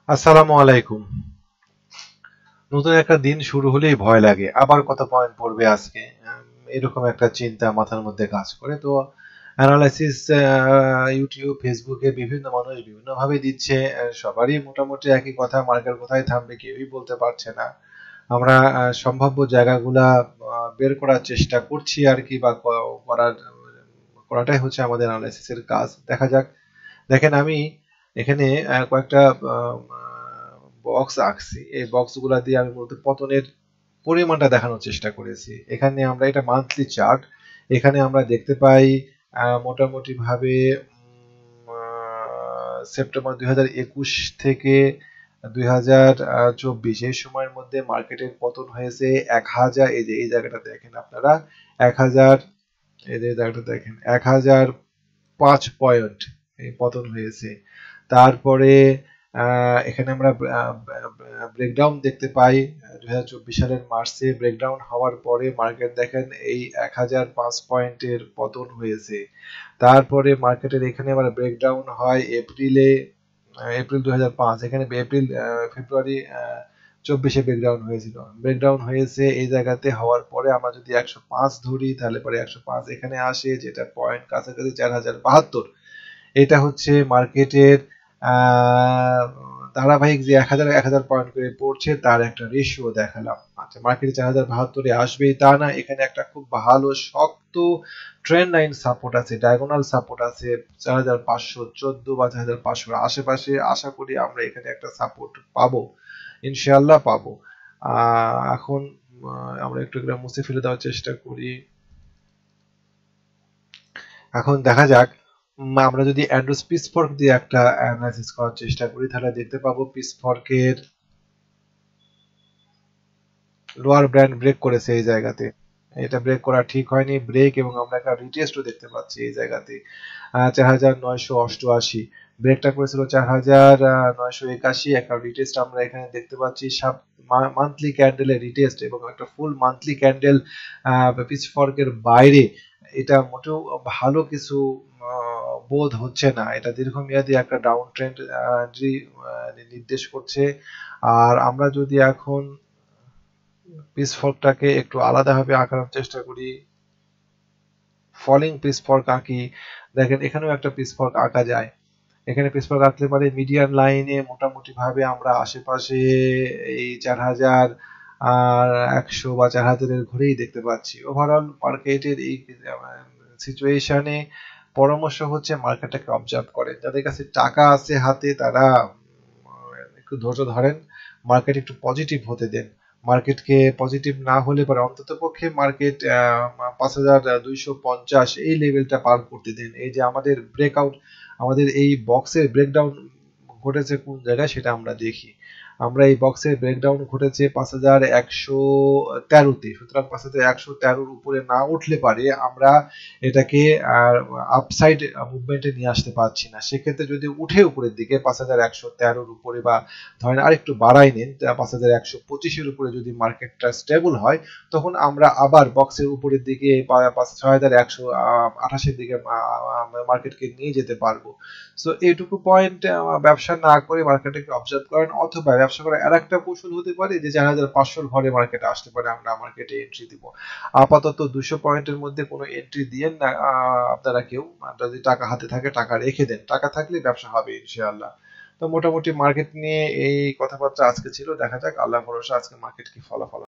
আসসালামু আলাইকুম। নতুন একটা দিন শুরু হলেই ভয় লাগে, আবার কত পয়েন্ট পড়বে আজকে। এরকম একটা চিন্তা মাথার মধ্যে কাজ করে। তো অ্যানালাইসিস ইউটিউব ফেসবুকে বিভিন্ন মানুষ বিভিন্ন ভাবে দিচ্ছে। সবারই মোটামুটি একই কথা, মার্কেট কোথায় থামবে কেউই বলতে পারছে না। আমরা সম্ভাব্য জায়গাগুলা বের করার চেষ্টা করছি আর কি, বা করাটাই হচ্ছে আমাদের অ্যানালাইসিসের কাজ। দেখা যাক। দেখেন, আমি এখানে কয়েকটা বক্স আঁকছি। এই বক্সগুলা দিয়ে আমি মূলত পতনের পরিমাণটা দেখানোর চেষ্টা করেছি। এখানে আমরা এটা মান্থলি চার্ট। এখানে আমরা দেখতে পাই মোটামুটি ভাবে সেপ্টেম্বর 2021 থেকে 2024 এই সময়ের মধ্যে মার্কেটের পতন হয়েছে 1000। এই যে এই জায়গাটা দেখেন আপনারা, 1000। এই যে জায়গাটা দেখেন, 1005 পয়েন্ট এই পতন হয়েছে। তারপরে এখানে আমরা ব্রেকডাউন দেখতে পাই। 2024 সালের মার্চে ব্রেকডাউন হওয়ার পরে মার্কেট দেখেন এই 1005 পয়েন্টের পতন হয়েছে। তারপরে মার্কেটের এখানে আবার ব্রেকডাউন হয় এপ্রিলে, এপ্রিল 2005। এখানে এপ্রিল ফেব্রুয়ারি 24-এ ব্রেকডাউন হয়েছিল। ব্রেকডাউন হয়েছে এই জায়গাতে, হওয়ার পরে আমরা যদি 105 ধরি তাহলে পরে 105 এখানে আসে, যেটা পয়েন্ট কাছাকাছি 4072। এটা হচ্ছে মার্কেটের ধারাবাহিক যে 1000 পয়েন্ট করে পড়ছে তার একটা রেশিও দেখালাম। আচ্ছা, মার্কেটে 4072-এ আসবেই তা না, এখানে একটা খুব ভালো শক্ত ট্রেন্ড লাইন সাপোর্ট আছে, ডায়াগোনাল সাপোর্ট আছে 4514 বা 4500 আশেপাশে। আশা করি আমরা এখানে একটা সাপোর্ট পাবো, ইনশাআল্লাহ পাবো। এখন আমরা একটু মুছে ফেলে দেওয়ার চেষ্টা করি। এখন দেখা যাক, আমরা যদি অ্যান্ড্রুস পিচফর্ক দিয়ে একটা অ্যানালাইসিস করার চেষ্টা করি তাহলে দেখতে পাবো পিচফর্কের লোয়ার ব্যান্ড ব্রেক করেছে এই জায়গাতে। এটা ব্রেক করা ঠিক হয়নি, ব্রেক, এবং আমরা একটা রিটেস্টও দেখতে পাচ্ছি এই জায়গাতে 4988। ব্রেকটা করেছিল 4981, একটা রিটেস্ট আমরা এখানে দেখতে পাচ্ছি। মান্থলি ক্যান্ডেলের রিটেস্ট এবং একটা ফুল মান্থলি ক্যান্ডেল পিচফর্কের বাইরে। এটা মোটেও ভালো কিছু বোধ হচ্ছে না। এটা দীর্ঘমেয়াদী একটা ডাউন ট্রেন্ড নির্দেশ করছে। আর আমরা যদি এখন পিচফর্কটাকে একটু আলাদাভাবে আঁকার চেষ্টা করি, ফলিং পিচফর্ক আঁকি, দেখেন এখানেও একটা পিচফর্ক আঁকা যায়। এখানে পিচফর্ক আঁকতে পারে মিডিয়ান লাইনে মোটামুটি ভাবে আমরা আশেপাশে এই 4100 বা 4000-এর ঘরেই দেখতে পাচ্ছি। ওভারঅল মার্কেটের এই সিচুয়েশনে পরামর্শ হচ্ছে মার্কেটটাকে অবজার্ভ করেন। যাদের কাছে টাকা আছে হাতে তারা একটু ধৈর্য ধরেন, মার্কেট একটু পজিটিভ হতে দেন। মার্কেটকে পজিটিভ না হলে পরে অন্তত পক্ষে মার্কেট 5250 এই লেভেলটা পার করতে দেন। এই যে আমাদের ব্রেকআউট, আমাদের এই বক্সের ব্রেকডাউন ঘটেছে কোন জায়গায় সেটা আমরা দেখি। আমরা এই বক্সের ব্রেকডাউন ঘটেছে 5113-তে। সুতরাং 5113-র উপরে না উঠলে পারে আমরা এটাকে আপসাইড মুভমেন্টে নিয়ে আসতে পারছি না। সেক্ষেত্রে যদি উঠে উপরের দিকে 5113-র উপরে, বা ধরেন আরেকটু বাড়াই নেন 5125-এর উপরে যদি মার্কেটটা স্টেবল হয়, তখন আমরা আবার বক্সের উপরের দিকে 6128-এর দিকে মার্কেটকে নিয়ে যেতে পারবো। সো এইটুকু পয়েন্ট ব্যবসা না করে মার্কেটকে অবজার্ভ করেন, অথবা ব্যবসা করার আরেকটা কৌশল হতে পারে যে 4500-র ঘরে মার্কেটে আসতে পারে, আমরা মার্কেটে এন্ট্রি দিব। আপাতত 200 পয়েন্টের মধ্যে কোনো এন্ট্রি দিয়েন না আপনারা কেউ। যদি টাকা হাতে থাকে টাকা রেখে দেন, টাকা থাকলে ব্যবসা হবে ইনশাআল্লাহ। তো মোটামুটি মার্কেট নিয়ে এই কথাবার্তা আজকে ছিল। দেখা যাক, আল্লাহ ভরসা আজকে মার্কেট কি ফলাফল।